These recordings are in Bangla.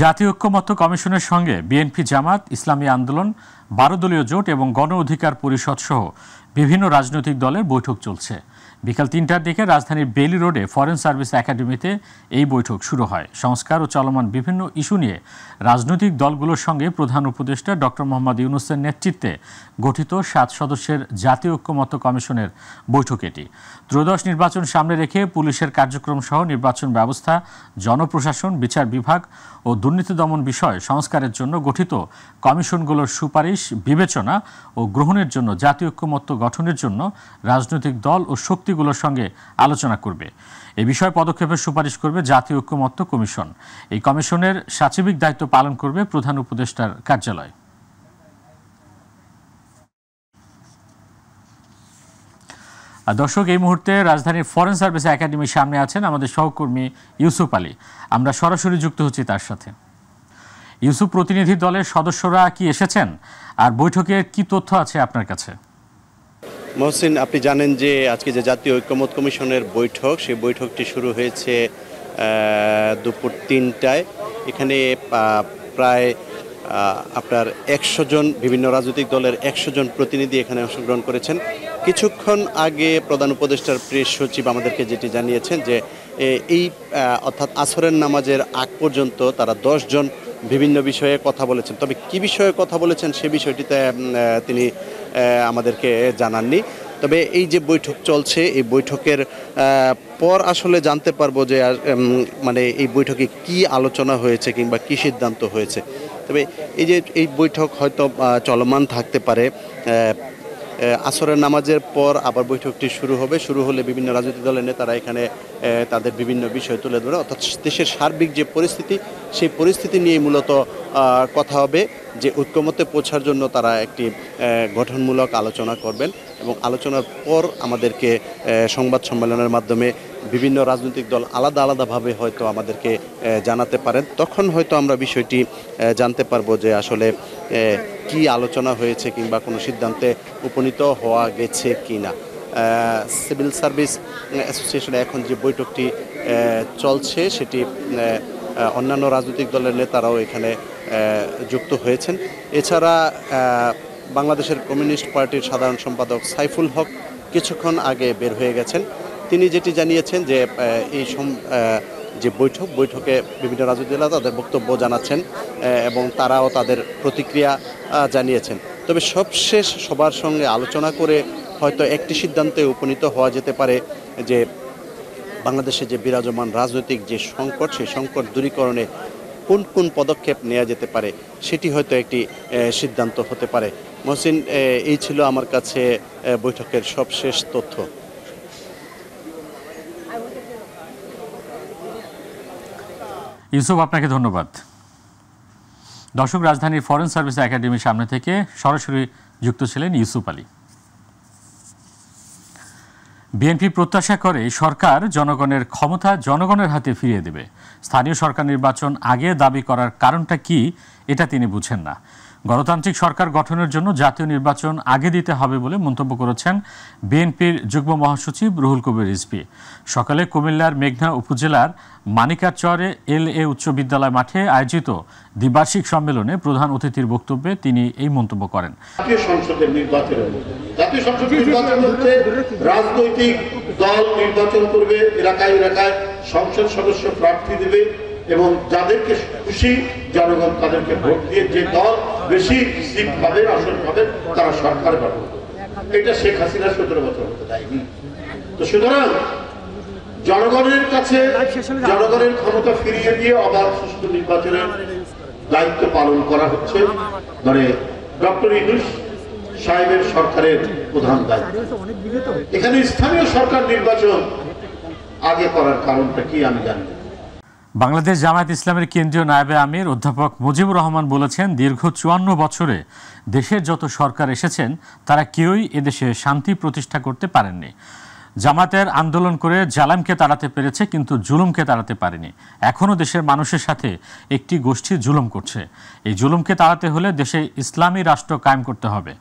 জাতীয় ঐক্যমত্য কমিশনের সঙ্গে বিএনপি, জামাত, ইসলামী আন্দোলন, 12 দলীয় জোট এবং গণ অধিকার পরিষদ সহ বিভিন্ন রাজনৈতিক দলের বৈঠক চলছে। বিকাল 3টার দিকে রাজধানীর বেইলি রোডে ফরেন সার্ভিস একাডেমিতে এই বৈঠক শুরু হয়। সংস্কার ও চলমান বিভিন্ন ইস্যু নিয়ে রাজনৈতিক দলগুলোর সঙ্গে প্রধান উপদেষ্টা ডক্টর মোহাম্মদ ইউনূসের নেতৃত্বে গঠিত 7 সদস্যের জাতীয় ঐক্যমত্য কমিশনের বৈঠক এটি। ত্রয়োদশ নির্বাচন সামনে রেখে পুলিশের কার্যক্রম সহ নির্বাচন ব্যবস্থা, জনপ্রশাসন, বিচার বিভাগ ও দুর্নীতি দমন বিষয় সংস্কারের জন্য গঠিত কমিশনগুলোর সুপারিশ বিবেচনা ও গ্রহণের জন্য জাতীয় ঐক্যমত্য গঠনের জন্য রাজনৈতিক দল ও শক্তিগুলোর সঙ্গে আলোচনা করবে। এ বিষয়ে পদক্ষেপের সুপারিশ করবে জাতীয় ঐক্যমত্য কমিশন। এই কমিশনের সচিবিক দায়িত্ব পালন করবে প্রধান উপদেষ্টার কার্যালয়। দর্শক, এই মুহূর্তে রাজধানীর ফরেন সার্ভিস একাডেমির সামনে আছেন আমাদের সহকর্মী ইউসুফ আলী। আমরা সরাসরি যুক্ত হচ্ছি তার সাথে। ইউসুফ, প্রতিনিধি দলের সদস্যরা কি এসেছেন, আর বৈঠকের কি তথ্য আছে আপনার কাছে? মহসিন, আপনি জানেন যে আজকে যে জাতীয় ঐক্যমত্য কমিশনের বৈঠক, সেই বৈঠকটি শুরু হয়েছে দুপুর 3টায়। এখানে প্রায় আপনার 100 জন, বিভিন্ন রাজনৈতিক দলের 100 জন প্রতিনিধি এখানে অংশগ্রহণ করেছেন। কিছুক্ষণ আগে প্রধান উপদেষ্টার প্রেস সচিব আমাদেরকে যেটি জানিয়েছেন যে এই অর্থাৎ আসরের নামাজের আগ পর্যন্ত তারা 10 জন বিভিন্ন বিষয়ে কথা বলেছেন। তবে কি বিষয়ে কথা বলেছেন সে বিষয়টিতে তিনি আমাদেরকে জানাননি। তবে এই যে বৈঠক চলছে, এই বৈঠকের পর আসলে জানতে পারবো যে মানে এই বৈঠকে কি আলোচনা হয়েছে কিংবা কি সিদ্ধান্ত হয়েছে। তবে এই বৈঠক হয়তো চলমান থাকতে পারে। আসরের নামাজের পর আবার বৈঠকটি শুরু হলে বিভিন্ন রাজনৈতিক দলের নেতারা এখানে তাদের বিভিন্ন বিষয় তুলে ধরে, অর্থাৎ দেশের সার্বিক যে পরিস্থিতি, সেই পরিস্থিতি নিয়ে মূলত কথা হবে। যে ঐক্যমত্যে পৌঁছার জন্য তারা একটি গঠনমূলক আলোচনা করবেন এবং আলোচনার পর আমাদেরকে সংবাদ সম্মেলনের মাধ্যমে বিভিন্ন রাজনৈতিক দল আলাদা আলাদাভাবে হয়তো আমাদেরকে জানাতে পারেন। তখন হয়তো আমরা বিষয়টি জানতে পারবো যে আসলে কি আলোচনা হয়েছে কিংবা কোনো সিদ্ধান্তে উপনীত হওয়া গেছে কি না। সিভিল সার্ভিস অ্যাসোসিয়েশনে এখন যে বৈঠকটি চলছে, সেটি অন্যান্য রাজনৈতিক দলের নেতারাও এখানে যুক্ত হয়েছেন। এছাড়া বাংলাদেশের কমিউনিস্ট পার্টির সাধারণ সম্পাদক সাইফুল হক কিছুক্ষণ আগে বের হয়ে গেছেন। তিনি যেটি জানিয়েছেন যে এই যে বৈঠকে বিভিন্ন রাজনৈতিক দল তাদের বক্তব্য জানাচ্ছেন এবং তারাও তাদের প্রতিক্রিয়া জানিয়েছেন। তবে সবশেষ সবার সঙ্গে আলোচনা করে হয়তো একটি সিদ্ধান্তে উপনীত হওয়া যেতে পারে যে বাংলাদেশে যে বিরাজমান রাজনৈতিক যে সংকট, সেই সংকট দূরীকরণে কোন কোন পদক্ষেপ নেওয়া যেতে পারে সেটি হয়তো একটি সিদ্ধান্ত হতে পারে। মহসিন, এই ছিল আমার কাছে বৈঠকের সবশেষ তথ্য। ইউসুফ, আপনাকে ধন্যবাদ। দর্শক, রাজধানীর ফরেন সার্ভিস একাডেমির সামনে থেকে সরাসরি যুক্ত ছিলেন ইউসুফ আলী। বিএনপি প্রত্যাশা করে সরকার জনগণের ক্ষমতা জনগণের হাতে ফিরিয়ে দেবে। স্থানীয় সরকার নির্বাচন আগে দাবি করার কারণটা কি, এটা তিনি বুঝেন না। গণতান্ত্রিক সরকার গঠনের জন্য জাতীয় নির্বাচন আগে দিতে হবে বলে মন্তব্য করেছেন বিএনপির যুগ্ম মহাসচিব রুহুল কবির রিজভী। সকালে কুমিল্লার মেঘনা উপজেলার মানিকারচরে LA উচ্চ বিদ্যালয় মাঠে আয়োজিত দ্বিবার্ষিক সম্মেলনে প্রধান অতিথির বক্তব্যে তিনি এই মন্তব্য করেন। জাতীয় সংসদ নির্বাচন হচ্ছে রাজনৈতিক দল নির্বাচন করবে, এলাকায় এলাকায় সংসদ সদস্য প্রার্থী দেবে এবং যাদেরকে খুশি জনগণ তাদেরকে ভোট দিয়ে যে দল বেশি সিট পাবে, আসন পাবে, তারা সরকার গঠন করবে। এটা শেখ হাসিনা 17 বছর হতে দেয়নি। তো সুতরাং জনগণের কাছে জনগণের ক্ষমতা ফিরিয়ে দিয়ে অবাধ সুষ্ঠু নির্বাচনের দায়িত্ব পালন করা হচ্ছে মানে ডক্টর ইউনূস সাহেবের সরকারের প্রধান দায়িত্ব। এখানে স্থানীয় সরকার নির্বাচন আগে করার কারণটা কি আমি জানি। বাংলাদেশ জামায়াত ইসলামের কেন্দ্রীয় নায়েবে আমির অধ্যাপক মুজিবুর রহমান বলেছেন, দীর্ঘ 54 বছরে দেশের যত সরকার এসেছেন তারা কেউই এদেশে শান্তি প্রতিষ্ঠা করতে পারেননি। জামাতের আন্দোলন করে জালেমকে তাড়াতে পেরেছে, কিন্তু জুলুমকে তাড়াতে পারেনি। এখনও দেশের মানুষের সাথে একটি গোষ্ঠী জুলুম করছে। এই জুলুমকে তাড়াতে হলে দেশে ইসলামী রাষ্ট্র কায়েম করতে হবে।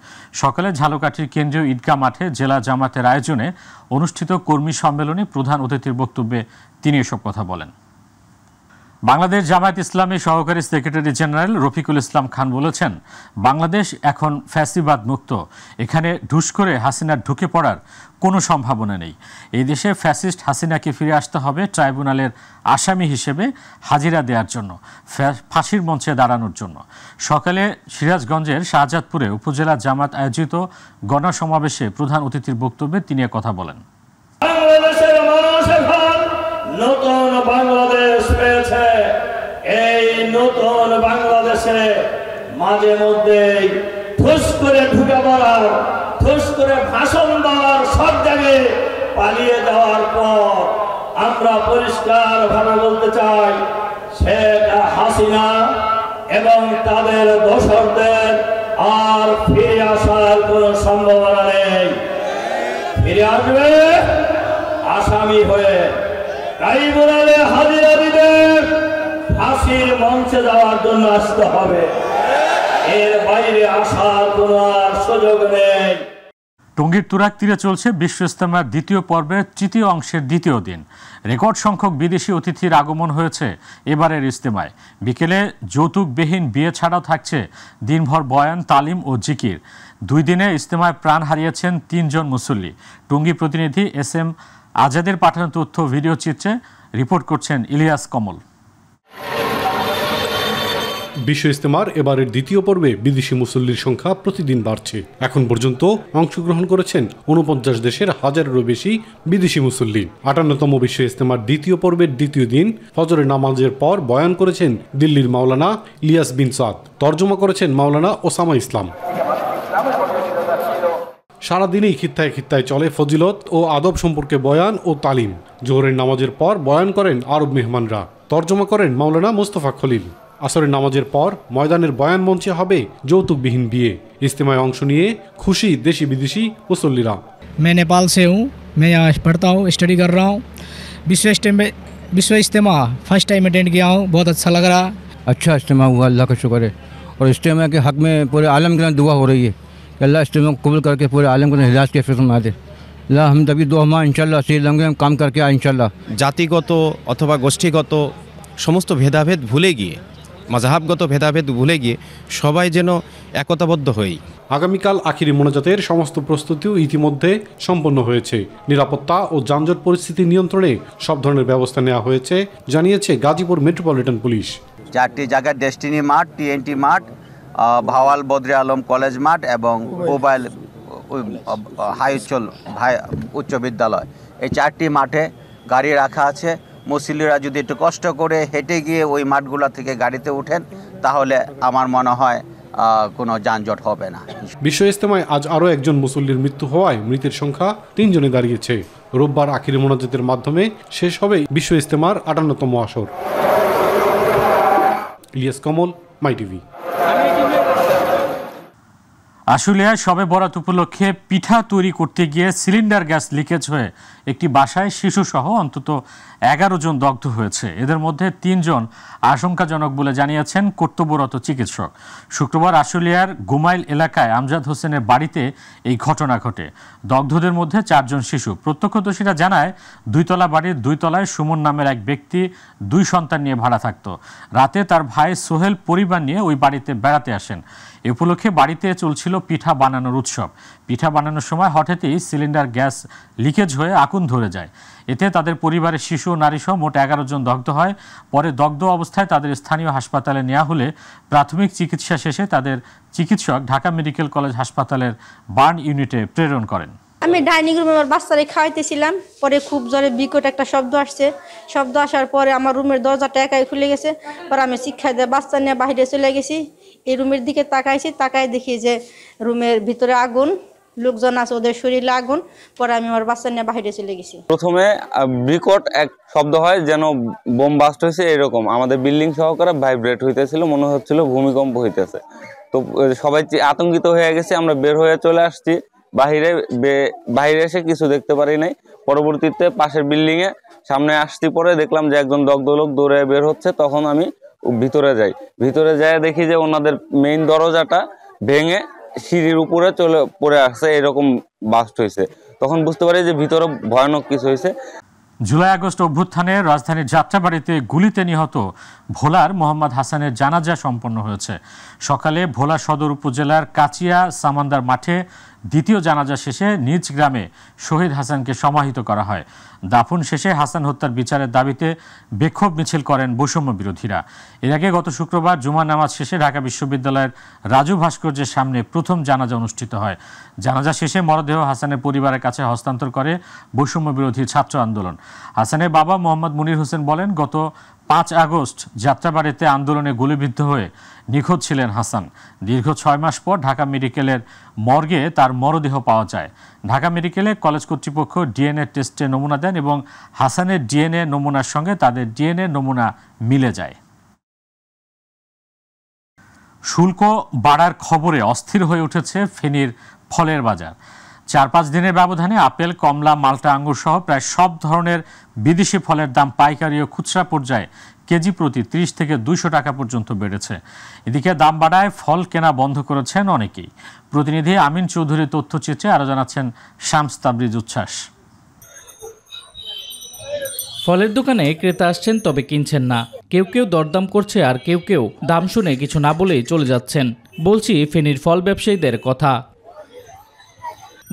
সকালে ঝালকাঠির কেন্দ্রীয় ঈদগাহ মাঠে জেলা জামাতের আয়োজনে অনুষ্ঠিত কর্মী সম্মেলনে প্রধান অতিথির বক্তব্যে তিনি এসব কথা বলেন। বাংলাদেশ জামায়াত ইসলামী সহকারী সেক্রেটারি জেনারেল রফিকুল ইসলাম খান বলেছেন, বাংলাদেশ এখন ফ্যাসিবাদ মুক্ত, এখানে ঢুস করে হাসিনার ঢুকে পড়ার কোনো সম্ভাবনা নেই। এই দেশে ফ্যাসিস্ট হাসিনাকে ফিরে আসতে হবে ট্রাইব্যুনালের আসামি হিসেবে হাজিরা দেওয়ার জন্য, ফাঁসির মঞ্চে দাঁড়ানোর জন্য। সকালে সিরাজগঞ্জের শাহজাদপুরে উপজেলা জামাত আয়োজিত গণসমাবেশে প্রধান অতিথির বক্তব্যে তিনি কথা বলেন। বাংলাদেশের মানুষ এখন নতুন বাংলাদেশ পেয়েছে। এই নতুন বাংলাদেশে মাঝে মধ্যে ঠুস করে ঢুকে পড়ার, ঠুস করে ভাষণ দেওয়ার, সব জায়গায় পালিয়ে যাওয়ার পর আমরা পরিষ্কার ভাবে বলতে চাই, শেখ হাসিনা এবং তাদের দোসরদের আর ফিরে আসার কোনো সম্ভাবনা নেই। ফিরে আসবে আসামি হয়ে, ট্রাইব্যুনালে হাজিরা দিবে, ফাঁসির মঞ্চে যাওয়ার জন্য আসতে হবে। এর বাইরে আসার কোনো আর সুযোগ নেই। টঙ্গীর তুরাগ তীরে চলছে বিশ্ব ইজতেমার দ্বিতীয় পর্বের তৃতীয় অংশের দ্বিতীয় দিন। রেকর্ড সংখ্যক বিদেশি অতিথির আগমন হয়েছে এবারের ইজতেমায়। বিকেলে যৌতুকবিহীন বিয়ে ছাড়াও থাকছে দিনভর বয়ান, তালিম ও জিকির। 2 দিনে ইজতেমায় প্রাণ হারিয়েছেন 3 জন মুসল্লি। টঙ্গী প্রতিনিধি SM আজাদের পাঠানো তথ্য ভিডিও চিত্রে রিপোর্ট করছেন ইলিয়াস কমল। বিশ্ব ইজতেমার এবারের দ্বিতীয় পর্বে বিদেশি মুসল্লির সংখ্যা প্রতিদিন বাড়ছে। এখন পর্যন্ত অংশগ্রহণ করেছেন 49 দেশের হাজারেরও বেশি বিদেশি মুসল্লি। 58তম বিশ্ব ইজতেমার দ্বিতীয় পর্বের দ্বিতীয় দিন ফজরের নামাজের পর বয়ান করেছেন দিল্লির মাওলানা ইলিয়াস বিন সাদ, তর্জমা করেছেন মাওলানা ওসামা ইসলাম। সারাদিনই খিত্তায় খিত্তায় চলে ফজিলত ও আদব সম্পর্কে বয়ান ও তালিম। জোহরের নামাজের পর বয়ান করেন আরব মেহমানরা, তর্জমা করেন মাওলানা মুস্তফা খলিল। আসরের নামাজের পর ময়দানের বয়ান মঞ্চে হবে যৌতুকবিহীন বিয়ে। ইজতেমায় অংশ নিয়ে খুশি দেশি বিদেশি মুসল্লিরা। मैं नेपाल से हूँ, मैं यहाँ पढ़ता हूँ, स्टडी कर रहा हूँ। विश्व इज्तिमा फर्स्ट टाइम अटेंड किया हूँ, बहुत अच्छा लग रहा है। अच्छा इज्तिमा हुआ, अल्लाह का शुक्र है। और इज्तिमा के हक़ में पूरे आलम के लिए दुआ हो रही है कि अल्लाह इज्तिमा को कबूल करके पूरे आलम को हिदायत के फिर सुना दे। अल्लाह हम तभी दुआ माँ इंशाल्लाह श्रीलंका में काम करके आए इंशाल्लाह। জাতিগত অথবা গোষ্ঠীগত সমস্ত ভেদাভেদ ভুলে গিয়ে, মাযহাবগত ভেদাভেদ ভুলে গিয়ে সবাই যেন একতাবদ্ধ হই। আগামীকাল আখিরি মোনাজাতের সমস্ত প্রস্তুতিও ইতিমধ্যে সম্পন্ন হয়েছে। নিরাপত্তা ও যানজট পরিস্থিতি নিয়ন্ত্রণে সব ধরনের ব্যবস্থা নেওয়া হয়েছে, জানিয়েছে গাজীপুর মেট্রোপলিটন পুলিশ। 4টি জায়গায় ডেস্টিনি মাঠ, TNT মাঠ, ভাওয়াল বদরে আলম কলেজ মাঠ এবং মোবাইল উচ্চ বিদ্যালয়, এই 4টি মাঠে গাড়ি রাখা আছে। মুসল্লিরা যদি একটু কষ্ট করে হেঁটে গিয়ে ওই মাঠগুলো থেকে গাড়িতে ওঠেন তাহলে আমার মনে হয় কোনো যানজট হবে না। বিশ্ব ইজতেমায় আজ আরও একজন মুসল্লির মৃত্যু হওয়ায় মৃতের সংখ্যা 3 জনে দাঁড়িয়েছে। রোববার আখিরি মোনাজাতের মাধ্যমে শেষ হবে বিশ্ব ইজতেমার 58তম আসর। ইলিয়াস কমল, মাই টিভি। আশুলিয়ায় শবে বরাত উপলক্ষে পিঠা তৈরি করতে গিয়ে সিলিন্ডার গ্যাস লিকেজ হয়ে একটি বাসায় শিশুসহ অন্তত 11 জন দগ্ধ হয়েছে। এদের মধ্যে 3 জন আশঙ্কাজনক বলে জানিয়েছেন কর্তব্যরত চিকিৎসক। শুক্রবার আশুলিয়ার গুমাইল এলাকায় আমজাদ হোসেনের বাড়িতে এই ঘটনা ঘটে। দগ্ধদের মধ্যে 4 জন শিশু। প্রত্যক্ষদর্শীরা জানায় 2 তলা বাড়ির 2 তলায় সুমন নামের এক ব্যক্তি 2 সন্তান নিয়ে ভাড়া থাকত। রাতে তার ভাই সোহেল পরিবার নিয়ে ওই বাড়িতে বেড়াতে আসেন। এ উপলক্ষে বাড়িতে চলছিল পিঠা বানানোর উৎসব। পিঠা বানানোর সময় হঠাৎই সিলিন্ডার গ্যাস লিকেজ হয়ে আগুন ধরে যায়। এতে তাদের পরিবারের শিশু ও নারীসহ মোট 11 জন দগ্ধ হয়। পরে দগ্ধ অবস্থায় তাদের স্থানীয় হাসপাতালে নেওয়া হলে প্রাথমিক চিকিৎসা শেষে তাদের চিকিৎসক ঢাকা মেডিকেল কলেজ হাসপাতালের বার্ন ইউনিটে প্রেরণ করেন। আমি ডাইনিং রুমে আমার বাচ্চারে খাওয়াইতেছিলাম, পরে খুব জোরে বিকট একটা শব্দ আসছে। শব্দ আসার পরে আমার রুমের দরজাটা একাই খুলে গেছে। পরে আমি শিক্ষা দিয়ে বাচ্চা নিয়ে বাইরে চলে গেছি। এই রুমের দিকে তাকাইছি, তাকাই দেখি যে রুমের ভিতরে আগুন, লোকজন আছে, ওদের শরীরে আগুন। পরে আমি আমার বাচ্চা নিয়ে বাইরে চলে গেছি। প্রথমে বিকট এক শব্দ হয়, যেন বোম বাস্ট হয়েছে এরকম। আমাদের বিল্ডিং সহকারে ভাইব্রেট হইতেছিল, মনে হচ্ছিল ভূমিকম্প হইতেছে। তো সবাই আতঙ্কিত হয়ে গেছে। আমরা বের হয়ে চলে আসছি বাইরে এসে কিছু দেখতে পারি নাই। পরবর্তীতে পাশের বিল্ডিং এ সামনে আসতে পরে দেখলাম যে একজন দগ্ধ লোক দৌড়ে বের হচ্ছে। তখন আমি ভিতরে যাই, দেখি যে ওনাদের মেইন দরজাটা ভেঙে সিঁড়ির উপরে পড়ে আসছে, এরকম বাস্ট হয়েছে। তখন বুঝতে পারি যে ভিতরে ভয়ানক কিছু হয়েছে। জুলাই আগস্ট অভ্যুত্থানে রাজধানীর যাত্রাবাড়িতে গুলিতে নিহত ভোলার মোহাম্মদ হাসানের জানাজা সম্পন্ন হয়েছে। সকালে ভোলা সদর উপজেলার কাচিয়া সামান্দার মাঠে দ্বিতীয় জানাজা শেষে নিজ গ্রামে শহীদ হাসানকে সমাহিত করা হয়। দাফন শেষে হাসান হত্যার বিচারের দাবিতে বিক্ষোভ মিছিল করেন বৈষম্য বিরোধীরা। এর আগে গত শুক্রবার জুমা নামাজ শেষে ঢাকা বিশ্ববিদ্যালয়ের রাজু ভাস্কর্যের সামনে প্রথম জানাজা অনুষ্ঠিত হয়। জানাজা শেষে মরদেহ হাসানের পরিবারের কাছে হস্তান্তর করে বৈষম্য বিরোধী ছাত্র আন্দোলন। হাসানের বাবা মোহাম্মদ মুনির হোসেন বলেন, গত 5 আগস্ট যাত্রাবাড়িতে আন্দোলনে গুলিবিদ্ধ হয়ে নিখোঁজ ছিলেন হাসান। দীর্ঘ 6 মাস পর ঢাকা মেডিকেলের মর্গে তার মরদেহ পাওয়া যায়। ঢাকা মেডিকেলে কলেজ কর্তৃপক্ষ ডিএনএ টেস্টে নমুনা দেন এবং হাসানের ডিএনএ নমুনার সঙ্গে তাদের ডিএনএ নমুনা মিলে যায়। শুল্ক বাড়ার খবরে অস্থির হয়ে উঠেছে ফেনীর ফলের বাজার। 4-5 দিনের ব্যবধানে আপেল, কমলা, মাল্টা, আঙ্গুর সহ প্রায় সব ধরনের বিদেশি ফলের দাম পাইকারি ও খুচরা পর্যায়ে কেজি প্রতি 30 থেকে 200 টাকা পর্যন্ত বেড়েছে। এদিকে দাম বাড়ায় ফল কেনা বন্ধ করেছেন অনেকেই। প্রতিনিধি আমিন চৌধুরী তথ্যচিত্রে আরো জানাচ্ছেন শামস তাবরিজ উচ্ছ্বাস। ফলের দোকানে ক্রেতা আসছেন, তবে কিনছেন না। কেউ কেউ দরদাম করছে, আর কেউ কেউ দাম শুনে কিছু না বলেই চলে যাচ্ছেন। বলছি ফেনীর ফল ব্যবসায়ীদের কথা।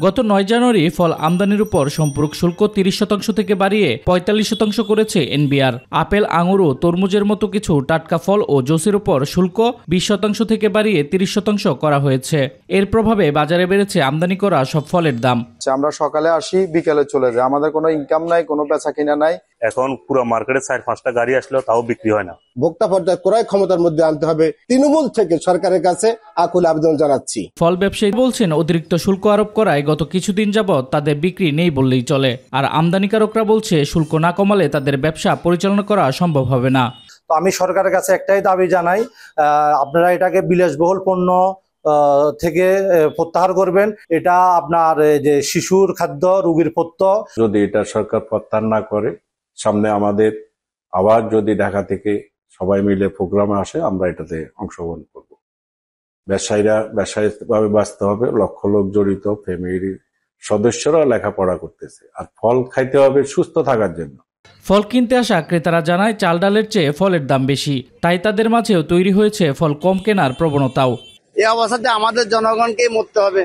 গত 9 জানুয়ারি ফল আমদানির উপর সম্পূরক শুল্ক 30% থেকে বাড়িয়ে 45% করেছে এনবিআর। আপেল, আঙুর ও তরমুজের মতো কিছু টাটকা ফল ও জুসের উপর শুল্ক 20% থেকে বাড়িয়ে 30% করা হয়েছে। এর প্রভাবে বাজারে বেড়েছে আমদানি করা সব ফলের দাম। আমরা সকালে আসি, বিকেলে চলে যাই, আমাদের কোনো ইনকাম নাই, কোনো বেচা কিনা নাই। এখন পুরো মার্কেটে 4-5টা গাড়ি আসলেও তাও বিক্রি হয় না। ভোক্তা পর্যায়ে ক্রয় ক্ষমতার মধ্যে আনতে হবে। তৃণমূল থেকে সরকারের কাছে আকুল আবেদন জানাচ্ছি। ফল ব্যবসায়ী বলছেন, অতিরিক্ত শুল্ক আরোপ করায় গত কিছুদিন যাবৎ তাদের বিক্রি নেই বললেই চলে। আর আমদানিকারকরা বলছে, শুল্ক না কমালে তাদের ব্যবসা পরিচালনা করা সম্ভব হবে না। তো আমি সরকারের কাছে একটাই দাবি জানাই, আপনারা এটাকে বিলাসবহুল পণ্য থেকে প্রত্যাহার করবেন। এটা আপনার যে শিশুর খাদ্য, রোগীর পথ্য। যদি এটা সরকার প্রত্যাহার না করে, সামনে আমাদের আবার যদি ঢাকা থেকে সবাই মিলে প্রোগ্রামে আসে, আমরা এটাতে অংশগ্রহণ করব। ব্যবসায়ীরা ব্যবসায়িকভাবে বাঁচতে হবে, লক্ষ লোক জড়িত, ফ্যামিলির সদস্যরা লেখাপড়া করতেছে, আর ফল খাইতে হবে সুস্থ থাকার জন্য। ফল কিনতে আসা ক্রেতারা জানায়, চাল ডালের চেয়ে ফলের দাম বেশি, তাই তাদের মাঝেও তৈরি হয়েছে ফল কম কেনার প্রবণতাও। এই অবস্থাতে আমাদের জনগণকেই মরতে হবে,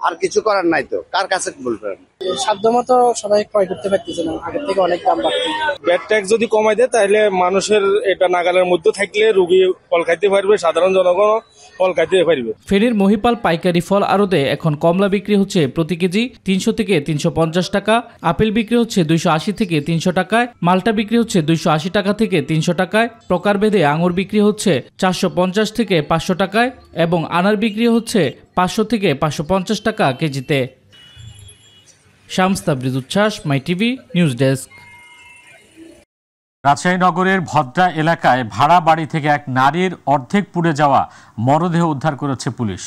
আর কিছু করার নাই। তো কার কাছে বলবেন? সাধ্যমতো সবাই ক্রয় করতে পারতেছে না, আগের থেকে অনেক দাম বাড়ছে। ব্যাট ট্যাক্স যদি কমাই দেয়, তাহলে মানুষের এটা নাগালের মধ্যে থাকলে রোগী ফল খাইতে পারবে, সাধারণ জনগণ ফল খাইতে পারবে। ফেনীর মহিপাল পাইকারি ফল আড়তে এখন কমলা বিক্রি হচ্ছে প্রতি কেজি 300 থেকে 350 টাকা, আপেল বিক্রি হচ্ছে 280 থেকে 300 টাকায়, মাল্টা বিক্রি হচ্ছে 280 টাকা থেকে 300 টাকায়, প্রকারভেদে আঙুর বিক্রি হচ্ছে 450 থেকে 500 টাকায় এবং আনার বিক্রি হচ্ছে 500 থেকে 550 টাকা কেজিতে। শামস তাবরিজ উচ্ছ্বাস, মাই টিভি নিউজ ডেস্ক। রাজশাহী নগরের ভদ্রা এলাকায় ভাড়া বাড়ি থেকে এক নারীর অর্ধেক পুড়ে যাওয়া মরদেহ উদ্ধার করেছে পুলিশ।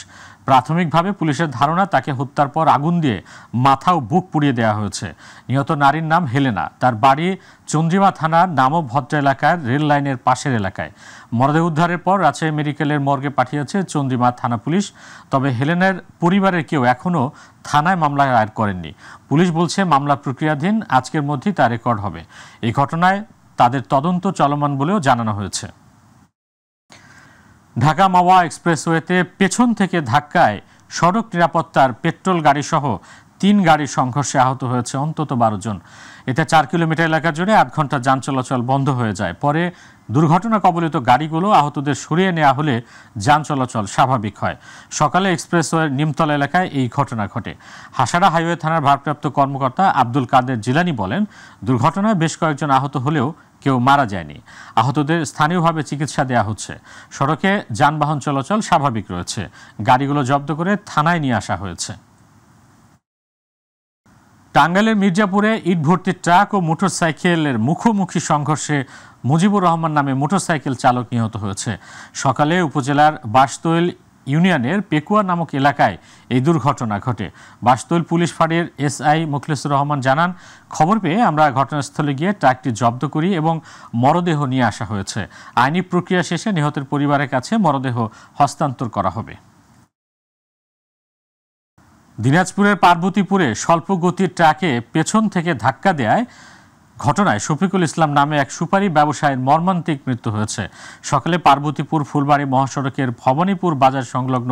প্রাথমিকভাবে পুলিশের ধারণা, তাকে হত্যার পর আগুন দিয়ে মাথা ও বুক পুড়িয়ে দেওয়া হয়েছে। নিহত নারীর নাম হেলেনা। তার বাড়ি চন্দ্রিমা থানার নামক ভদ্রা এলাকার রেল লাইনের পাশের এলাকায়। মরদেহ উদ্ধারের পর রাজশাহী মেডিকেলের মর্গে পাঠিয়েছে চন্দ্রিমা থানা পুলিশ। তবে হেলেনার পরিবারের কেউ এখনও থানায় মামলা দায়ের করেননি। পুলিশ বলছে, মামলা প্রক্রিয়াধীন, আজকের মধ্যেই তা রেকর্ড হবে। এই ঘটনায় তাদের তদন্ত চলমান বলেও জানানো হয়েছে। ঢাকা মাওয়া এক্সপ্রেসওয়েতে পেছন থেকে ধাক্কায় সড়ক নিরাপত্তার পেট্রোল গাড়ি সহ 3 গাড়ির সংঘর্ষে আহত হয়েছে অন্তত 12 জন। এতে 4 কিলোমিটার এলাকা জুড়ে 8 ঘন্টা যান চলাচল বন্ধ হয়ে যায়। পরে দুর্ঘটনা কবলিত গাড়িগুলো আহতদের সরিয়ে নেওয়া হলে যান চলাচল স্বাভাবিক হয়। সকালে এক্সপ্রেসওয়ের নিমতলা এলাকায় এই ঘটনা ঘটে। হাসারা হাইওয়ে থানার ভারপ্রাপ্ত কর্মকর্তা আব্দুল কাদের জিলানি বলেন, দুর্ঘটনায় বেশ কয়েকজন আহত হলেও কেউ মারা যায়নি। আহতদের স্থানীয়ভাবে চিকিৎসা দেওয়া হচ্ছে। সড়কে যানবাহন চলাচল স্বাভাবিক রয়েছে। গাড়িগুলো জব্দ করে থানায় নিয়ে আসা হয়েছে। টাঙ্গাইলের মির্জাপুরে ইট ভর্তি ট্রাক ও মোটরসাইকেলের মুখোমুখি সংঘর্ষে মুজিবুর রহমান নামে মোটরসাইকেল চালক নিহত হয়েছে। সকালে উপজেলার বাসতৈল ইউনিয়নের পেকুয়া নামক এলাকায় এই দুর্ঘটনা ঘটে। বাসতৈল পুলিশ ফাঁড়ির এসআই মুখলেসুর রহমান জানান, খবর পেয়ে আমরা ঘটনাস্থলে গিয়ে ট্রাকটি জব্দ করি এবং মরদেহ নিয়ে আসা হয়েছে। আইনি প্রক্রিয়া শেষে নিহতের পরিবারের কাছে মরদেহ হস্তান্তর করা হবে। দিনাজপুরের পার্বতীপুরে স্বল্প গতির ট্রাকে পেছন থেকে ধাক্কা দেয় ঘটনায় শফিকুল ইসলাম নামে এক সুপারি ব্যবসায়ীর মর্মান্তিক মৃত্যু হয়েছে। সকালে পার্বতীপুর ফুলবাড়ি মহাসড়কের ভবানীপুর বাজার সংলগ্ন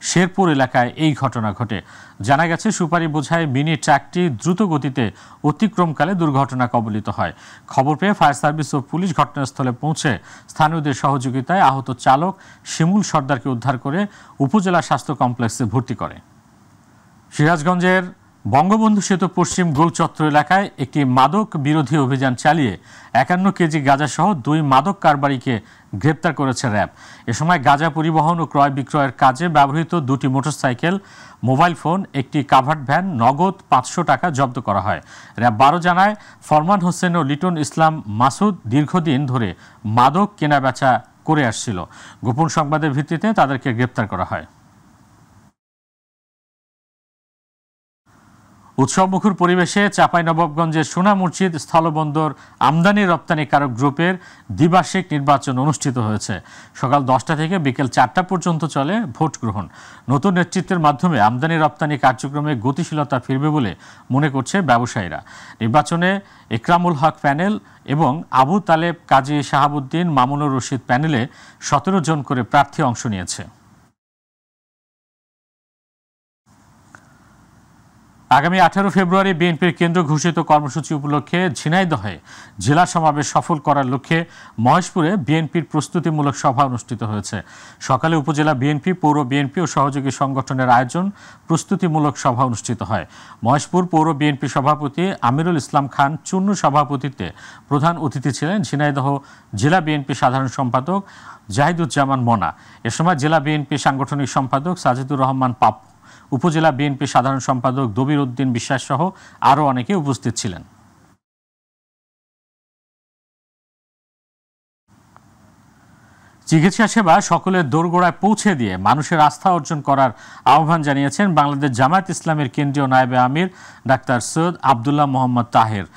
শেরপুর এলাকায় এই ঘটনা ঘটে। জানা গেছে, সুপারি বোঝাই মিনি ট্রাকটি দ্রুত গতিতে অতিক্রমকালে দুর্ঘটনা কবলিত হয়। খবর পেয়ে ফায়ার সার্ভিস ও পুলিশ ঘটনাস্থলে পৌঁছে স্থানীয়দের সহযোগিতায় আহত চালক শিমুল সর্দারকে উদ্ধার করে উপজেলা স্বাস্থ্য কমপ্লেক্সে ভর্তি করে। সিরাজগঞ্জের বঙ্গবন্ধু সেতু পশ্চিম গোলচত্বর এলাকায় একটি মাদক বিরোধী অভিযান চালিয়ে 51 কেজি গাঁজাসহ 2 মাদক কারবারিকে গ্রেপ্তার করেছে র্যাব। এ সময় গাঁজা পরিবহন ও ক্রয় বিক্রয়ের কাজে ব্যবহৃত 2টি মোটরসাইকেল, মোবাইল ফোন, একটি কাভার্ড ভ্যান, নগদ 500 টাকা জব্দ করা হয়। র্যাব 12 জানায়, ফরমান হোসেন ও লিটন ইসলাম মাসুদ দীর্ঘদিন ধরে মাদক কেনাবেচা করে আসছিল। গোপন সংবাদের ভিত্তিতে তাদেরকে গ্রেপ্তার করা হয়। উৎসবমুখর পরিবেশে চাঁপাইনবাবগঞ্জের সোনা মসজিদ স্থলবন্দর আমদানি রপ্তানিকারক গ্রুপের দ্বিবার্ষিক নির্বাচন অনুষ্ঠিত হয়েছে। সকাল 10টা থেকে বিকেল 4টা পর্যন্ত চলে ভোট গ্রহণ। নতুন নেতৃত্বের মাধ্যমে আমদানি রপ্তানি কার্যক্রমে গতিশীলতা ফিরবে বলে মনে করছে ব্যবসায়ীরা। নির্বাচনে একরামুল হক প্যানেল এবং আবু তালেব কাজী শাহাবুদ্দিন মামুনুর রশিদ প্যানেলে 17 জন করে প্রার্থী অংশ নিয়েছে। আগামী 18 ফেব্রুয়ারি বিএনপির কেন্দ্র ঘোষিত কর্মসূচি উপলক্ষে ঝিনাইদহে জেলা সমাবেশ সফল করার লক্ষ্যে মহেশপুরে বিএনপির প্রস্তুতিমূলক সভা অনুষ্ঠিত হয়েছে। সকালে উপজেলা বিএনপি, পৌর বিএনপি ও সহযোগী সংগঠনের আয়োজন প্রস্তুতিমূলক সভা অনুষ্ঠিত হয়। মহেশপুর পৌর বিএনপি সভাপতি আমিরুল ইসলাম খান চুন্নু সভাপতিত্বে প্রধান অতিথি ছিলেন ঝিনাইদহ জেলা বিএনপি সাধারণ সম্পাদক জাহিদুজ্জামান মনা। এ সময় জেলা বিএনপি সাংগঠনিক সম্পাদক সাজিদুর রহমান পাপ, উপজেলা বিএনপি সাধারণ সম্পাদক দবির উদ্দিন বিশ্বাস সহ আরও অনেকে উপস্থিত ছিলেন। চিকিৎসা সেবা সকলের দোরগোড়ায় পৌঁছে দিয়ে মানুষের আস্থা অর্জন করার আহ্বান জানিয়েছেন বাংলাদেশ জামায়াত ইসলামের কেন্দ্রীয় নায়েবে আমির ডাক্তার সৈয়দ আবদুল্লাহ মোহাম্মদ তাহের।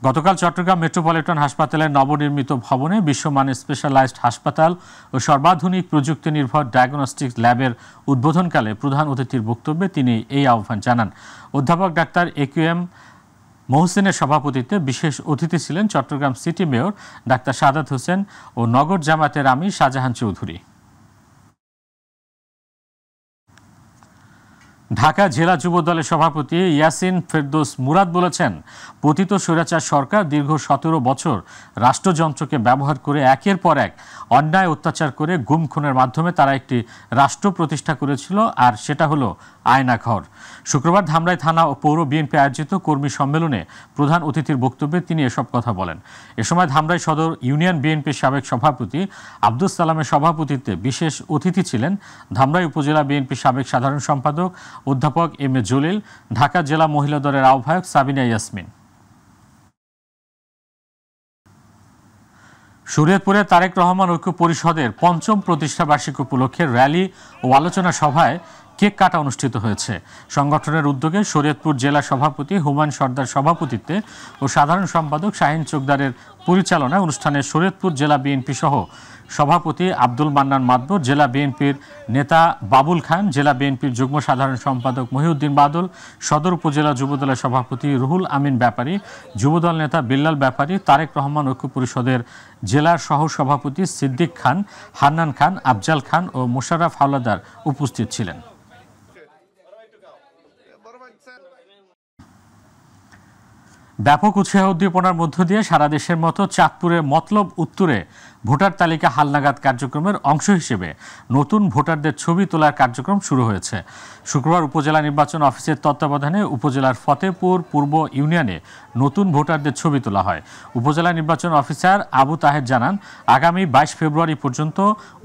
গতকাল চট্টগ্রাম মেট্রোপলিটন হাসপাতালের নবনির্মিত ভবনে বিশ্বমানের স্পেশালাইজড হাসপাতাল ও সর্বাধুনিক প্রযুক্তি নির্ভর ডায়াগনস্টিক ল্যাবের উদ্বোধনকালে প্রধান অতিথির বক্তব্যে তিনি এই আহ্বান জানান। অধ্যাপক ডাক্তার AQM মহসিনের সভাপতিত্বে বিশেষ অতিথি ছিলেন Chattogram city mayor doctor Sadat Hossain ও নগর জামায়াতের আমির শাহজাহান চৌধুরী। ঢাকা জেলা যুব দলের সভাপতি ইয়াসিন ফেরদৌস মুরাদ বলেছেন, পতিত স্বৈরাচার সরকার দীর্ঘ 17 বছর রাষ্ট্রযন্ত্রকে ব্যবহার করে একের পর এক অন্যায় অত্যাচার করে গুম খুনের মাধ্যমে তারা একটি রাষ্ট্র প্রতিষ্ঠা করেছিল, আর সেটা হলো আয়নাঘর। শুক্রবার ধামরাই থানা ও পৌর বিএনপি আয়োজিত কর্মী সম্মেলনে প্রধান অতিথির বক্তব্যে তিনি এসব কথা বলেন। এ সময় ধামরাই সদর ইউনিয়ন বিএনপির সাবেক সভাপতি আব্দুস সালামের সভাপতিত্বে বিশেষ অতিথি ছিলেন ধামরাই উপজেলা বিএনপির সাবেক সাধারণ সম্পাদক অধ্যাপক M.A. জলিল, ঢাকা জেলা মহিলা দলের আহ্বায়ক সাবিনা ইয়াসমিন। শরীয়তপুরে তারেক রহমান ঐক্য পরিষদের ৫ম প্রতিষ্ঠাবার্ষিকী উপলক্ষে র্যালি ও আলোচনা সভায় কেক কাটা অনুষ্ঠিত হয়েছে। সংগঠনের উদ্যোগে শরীয়তপুর জেলা সভাপতি হুমায়ুন সর্দার সভাপতিত্বে ও সাধারণ সম্পাদক শাহিন চোকদারের পরিচালনায় অনুষ্ঠানে শরীয়তপুর জেলা বিএনপি সহ সভাপতি আব্দুল মান্নান মাদবর, জেলা বিএনপির নেতা বাবুল খান, জেলা বিএনপির যুগ্ম সাধারণ সম্পাদক মহিউদ্দিন বাদল, সদর উপজেলা যুবদলের সভাপতি রুহুল আমিন ব্যাপারী, যুবদল নেতা বিল্লাল ব্যাপারী, তারেক রহমান ঐক্য পরিষদের জেলার সহ সভাপতি সিদ্দিক খান, হান্নান খান, আফজাল খান ও মোশাররফ হাওলাদার উপস্থিত ছিলেন। ব্যাপক উৎসাহ উদ্দীপনার মধ্য দিয়ে সারা দেশের মতো চাঁদপুরের মতলব উত্তরে ভোটার তালিকা হালনাগাদ কার্যক্রমের অংশ হিসেবে নতুন ভোটারদের ছবি তোলার কার্যক্রম শুরু হয়েছে। শুক্রবার উপজেলা নির্বাচন অফিসের তত্ত্বাবধানে উপজেলার ফতেপুর পূর্ব ইউনিয়নে নতুন ভোটারদের ছবি তোলা হয়। উপজেলা নির্বাচন অফিসার আবু তাহের জানান, আগামী 22 ফেব্রুয়ারি পর্যন্ত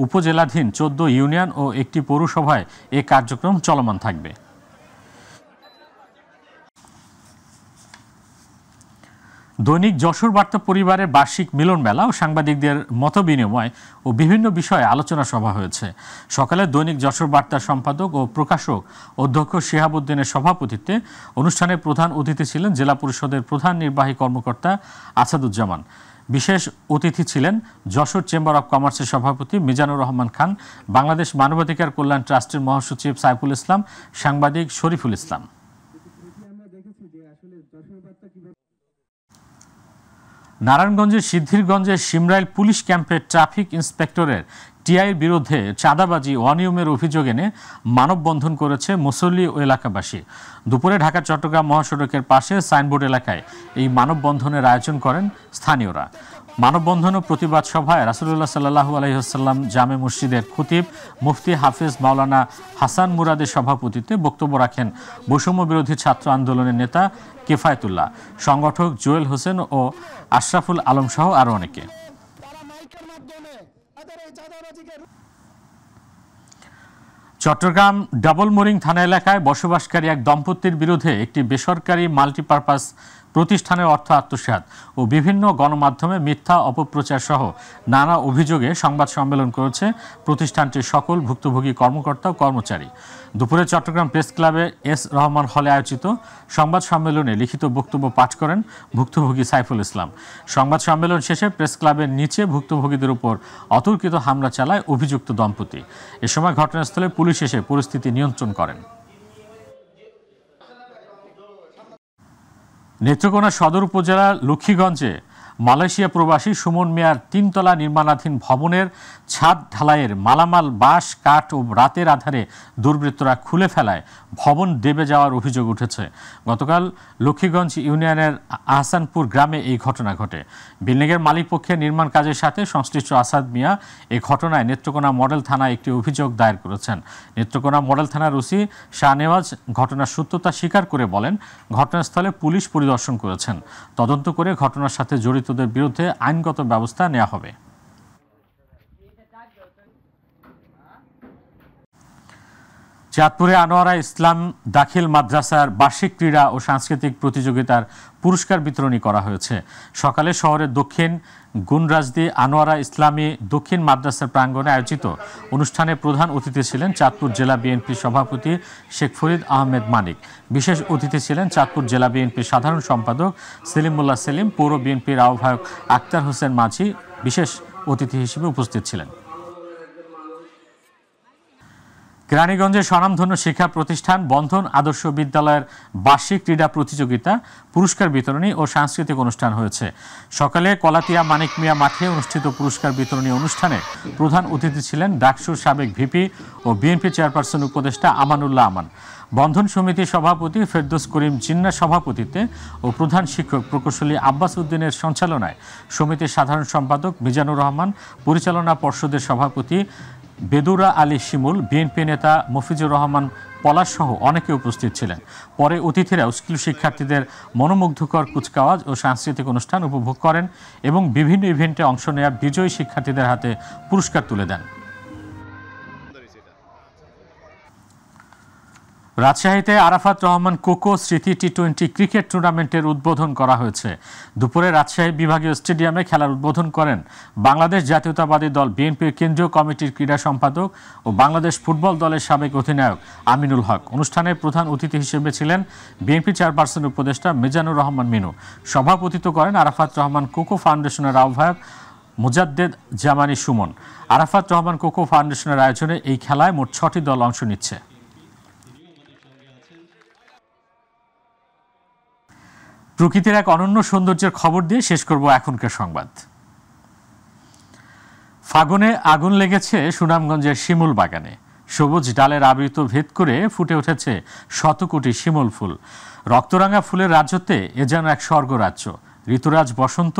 উপজেলাধীন 14 ইউনিয়ন ও একটি পৌরসভায় এ কার্যক্রম চলমান থাকবে। দৈনিক যশোর বার্তা পরিবারের বার্ষিক মিলন মেলা ও সাংবাদিকদের মতবিনিময় ও বিভিন্ন বিষয়ে আলোচনা সভা হয়েছে। সকালে দৈনিক যশোর বার্তার সম্পাদক ও প্রকাশক অধ্যক্ষ শিহাবুদ্দিনের সভাপতিত্বে অনুষ্ঠানে প্রধান অতিথি ছিলেন জেলা পরিষদের প্রধান নির্বাহী কর্মকর্তা আসাদুজ্জামান। বিশেষ অতিথি ছিলেন যশোর চেম্বার অব কমার্সের সভাপতি মিজানুর রহমান খান, বাংলাদেশ মানবাধিকার কল্যাণ ট্রাস্টের মহাসচিব সাইফুল ইসলাম, সাংবাদিক শরীফুল ইসলাম। নারায়ণগঞ্জের সিদ্ধিরগঞ্জের সিমরাইল পুলিশ ক্যাম্পে ট্রাফিক ইন্সপেক্টরের টিআইয়ের বিরুদ্ধে চাঁদাবাজি ও অনিয়মের অভিযোগ এনে মানববন্ধন করেছে মুসল্লি ও এলাকাবাসী। দুপুরে ঢাকা চট্টগ্রাম মহাসড়কের পাশে সাইনবোর্ড এলাকায় এই মানববন্ধনের আয়োজন করেন স্থানীয়রা। মানববন্ধন ও প্রতিবাদ সভায় রাসূলুল্লাহ সাল্লাল্লাহু আলাইহি ওয়াসাল্লাম জামে মসজিদের খতিব মুফতি হাফেজ মাওলানা হাসান মুরাদের সভাপতিত্বে বক্তব্য রাখেন বৈষম্য বিরোধী ছাত্র আন্দোলনের নেতা কিফায়েতুল্লাহ, সংগঠক জুয়েল হোসেন ও আশরাফুল আলম সহ আরও অনেকে। চট্টগ্রাম ডাবল মোরিং থানা এলাকায় বসবাসকারী এক দম্পতির বিরুদ্ধে একটি বেসরকারি মাল্টিপারপাস প্রতিষ্ঠানের অর্থ আত্মসাৎ ও বিভিন্ন গণমাধ্যমে মিথ্যা অপপ্রচার সহ নানা অভিযোগে সংবাদ সম্মেলন করেছে প্রতিষ্ঠানটির সকল ভুক্তভোগী কর্মকর্তা ও কর্মচারী। দুপুরে চট্টগ্রাম প্রেস ক্লাবে এস রহমান হলে আয়োজিত সংবাদ সম্মেলনে লিখিত বক্তব্য পাঠ করেন ভুক্তভোগী সাইফুল ইসলাম। সংবাদ সম্মেলন শেষে প্রেস ক্লাবের নিচে ভুক্তভোগীদের উপর অতর্কিত হামলা চালায় অভিযুক্ত দম্পতি। এ সময় ঘটনাস্থলে পুলিশ এসে পরিস্থিতি নিয়ন্ত্রণ করেন। নেত্রকোনা সদর উপজেলার লক্ষ্মীগঞ্জে মালয়েশিয়া প্রবাসী সুমন মিয়ার 3 তলা নির্মাণাধীন ভবনের ছাদ ঢালাইয়ের মালামাল বাঁশ কাঠ ও রাতের আধারে দুর্বৃত্তরা খুলে ফেলায় ভবন দেবে যাওয়ার অভিযোগ উঠেছে। গতকাল লক্ষ্মীগঞ্জ ইউনিয়নের আহসানপুর গ্রামে এই ঘটনা ঘটে। বিল্ডিংয়ের মালিকপক্ষের নির্মাণ কাজের সাথে সংশ্লিষ্ট আসাদ মিয়া এই ঘটনায় নেত্রকোনা মডেল থানায় একটি অভিযোগ দায়ের করেছেন। নেত্রকোনা মডেল থানার ওসি শাহনেওয়াজ ঘটনার সত্যতা স্বীকার করে বলেন, ঘটনাস্থলে পুলিশ পরিদর্শন করেছেন। তদন্ত করে ঘটনার সাথে জড়িতদের বিরুদ্ধে আইনগত ব্যবস্থা নেওয়া হবে। চাঁদপুরে আনোয়ারা ইসলাম দাখিল মাদ্রাসার বার্ষিক ক্রীড়া ও সাংস্কৃতিক প্রতিযোগিতার পুরস্কার বিতরণী করা হয়েছে। সকালে শহরের দক্ষিণ গুনরাজদি আনোয়ারা ইসলামী দক্ষিণ মাদ্রাসার প্রাঙ্গণে আয়োজিত অনুষ্ঠানে প্রধান অতিথি ছিলেন চাঁদপুর জেলা বিএনপির সভাপতি শেখ ফরিদ আহমেদ মানিক। বিশেষ অতিথি ছিলেন চাঁদপুর জেলা বিএনপির সাধারণ সম্পাদক সেলিমুল্লাহ সেলিম, পৌর বিএনপির আহ্বায়ক আক্তার হোসেন মাঝি বিশেষ অতিথি হিসেবে উপস্থিত ছিলেন। কেরানীগঞ্জের স্বনামধন্য শিক্ষা প্রতিষ্ঠান বন্ধন আদর্শ বিদ্যালয়ের বার্ষিক ক্রীড়া প্রতিযোগিতা, পুরস্কার বিতরণী ও সাংস্কৃতিক অনুষ্ঠান হয়েছে। সকালে কলাতিয়া মানিক মিয়া মাঠে অনুষ্ঠিত পুরস্কার বিতরণী অনুষ্ঠানে প্রধান অতিথি ছিলেন ডাকসুর সাবেক ভিপি ও বিএনপি চেয়ারপারসন উপদেষ্টা আমানুল্লাহ আমান। বন্ধন সমিতির সভাপতি ফেরদৌস করিম জিন্নার সভাপতিত্বে ও প্রধান শিক্ষক প্রকৌশলী আব্বাস উদ্দিনের সঞ্চালনায় সমিতির সাধারণ সম্পাদক মিজানুর রহমান, পরিচালনা পর্ষদের সভাপতি বেদুরা আলী শিমুল, বিএনপি নেতা মফিজুর রহমান পলাশ সহ অনেকে উপস্থিত ছিলেন। পরে অতিথিরা স্কুল শিক্ষার্থীদের মনোমুগ্ধকর কুচকাওয়াজ ও সাংস্কৃতিক অনুষ্ঠান উপভোগ করেন এবং বিভিন্ন ইভেন্টে অংশ নেওয়া বিজয়ী শিক্ষার্থীদের হাতে পুরস্কার তুলে দেন। রাজশাহীতে আরাফাত রহমান কোকো স্মৃতি টি-20 ক্রিকেট টুর্নামেন্টের উদ্বোধন করা হয়েছে। দুপুরে রাজশাহী বিভাগীয় স্টেডিয়ামে খেলার উদ্বোধন করেন বাংলাদেশ জাতীয়তাবাদী দল বিএনপির কেন্দ্রীয় কমিটির ক্রীড়া সম্পাদক ও বাংলাদেশ ফুটবল দলের সাবেক অধিনায়ক আমিনুল হক। অনুষ্ঠানে প্রধান অতিথি হিসেবে ছিলেন বিএনপি চেয়ারপারসন উপদেষ্টা মিজানুর রহমান মিনু। সভাপতিত্ব করেন আরাফাত রহমান কোকো ফাউন্ডেশনের আহ্বায়ক মুজাদ্দেদ জামানি সুমন। আরাফাত রহমান কোকো ফাউন্ডেশনের আয়োজনে এই খেলায় মোট 6টি দল অংশ নিচ্ছে। প্রকৃতির এক অনন্য সৌন্দর্যের খবর দিয়ে শেষ করব এখনকার সংবাদ। ফাগুনে আগুন লেগেছে সুনামগঞ্জের শিমুল বাগানে। সবুজ ডালের আবৃত ভেদ করে ফুটে উঠেছে শতকোটি শিমুল ফুল। রক্তরাঙা ফুলের রাজ্যতে এ যেন এক স্বর্গরাজ্য। ঋতুরাজ বসন্ত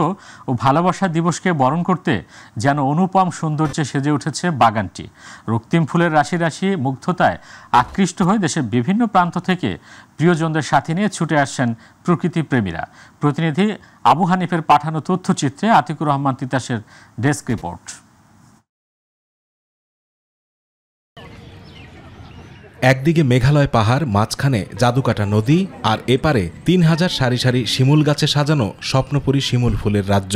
ও ভালোবাসা দিবসকে বরণ করতে যেন অনুপম সৌন্দর্যে সেজে উঠেছে বাগানটি। রক্তিম ফুলের রাশি রাশি মুগ্ধতায় আকৃষ্ট হয়ে দেশের বিভিন্ন প্রান্ত থেকে প্রিয়জনদের সাথে নিয়ে ছুটে আসছেন প্রকৃতি প্রেমীরা। প্রতিনিধি আবু হানিফের পাঠানো তথ্যচিত্রে আতিকুর রহমান তিতাসের ডেস্ক রিপোর্ট। একদিকে মেঘালয় পাহাড়, মাঝখানে জাদুকাটা নদী, আর এপারে 3000 সারি সারি শিমুল গাছে সাজানো স্বপ্নপুরী শিমুল ফুলের রাজ্য।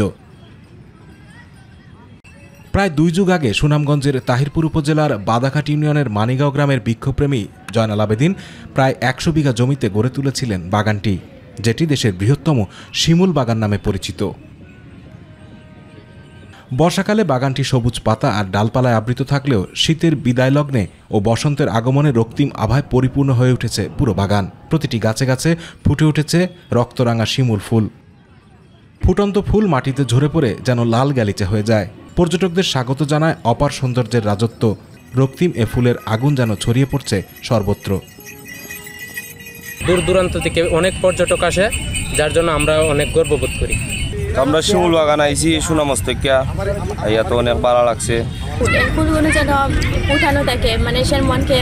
প্রায় 2 যুগ আগে সুনামগঞ্জের তাহিরপুর উপজেলার বাদাঘাট ইউনিয়নের মানিগাঁও গ্রামের বৃক্ষপ্রেমী জয়নাল আবেদিন প্রায় 100 বিঘা জমিতে গড়ে তুলেছিলেন বাগানটি, যেটি দেশের বৃহত্তম শিমুল বাগান নামে পরিচিত। বর্ষাকালে বাগানটি সবুজ পাতা আর ডালপালায় আবৃত থাকলেও শীতের বিদায় লগ্নে ও বসন্তের আগমনে রক্তিম আভায় পরিপূর্ণ হয়ে উঠেছে পুরো বাগান। প্রতিটি গাছে গাছে ফুটে উঠেছে রক্তরাঙা শিমুল ফুল। ফুটন্ত ফুল মাটিতে ঝরে পড়ে যেন লাল গালিচা হয়ে যায়। পর্যটকদের স্বাগত জানায় অপার সৌন্দর্যের রাজত্ব। রক্তিম এ ফুলের আগুন যেন ছড়িয়ে পড়ছে সর্বত্র। দূর দূরান্ত থেকে অনেক পর্যটক আসে, যার জন্য আমরা অনেক গর্ববোধ করি। আমরা শিমুল বাগান আইছি সুনামস থেকে, তো অনেক ভালো লাগছে। ফুলগুলো যেন উঠানো থাকে, মানুষের মনকে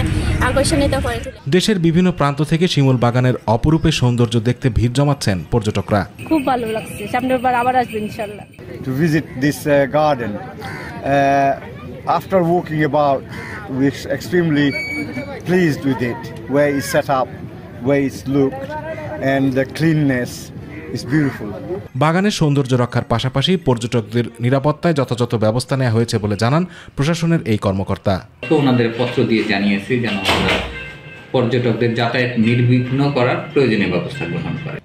আকর্ষণিত করে। দেশের বিভিন্ন প্রান্ত থেকে শিমুল বাগানের অপরূপে সৌন্দর্য দেখতে ভিড় জমাচ্ছেন পর্যটকরা। খুব ভালো লাগছে, সামনের বার আবার আসবে ইনশাআল্লাহ। To visit this garden, after walking about, we're extremely pleased with it, where it's set up, where it's looked, and the cleanness is beautiful. বাগানের সৌন্দর্য রক্ষার পাশাপাশি পর্যটকদের নিরাপত্তায় যথাযথ ব্যবস্থা নেওয়া হয়েছে বলে জানান প্রশাসনের এই কর্মকর্তা। তো ওনাদের পত্র দিয়ে জানিয়েছি যেন আমরা পর্যটকদের যাতায়াত নির্বিঘ্ন করার প্রয়োজনীয় ব্যবস্থা গ্রহণ করে।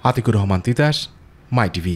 আতিকুর রহমান তিতাস, মাই টিভি।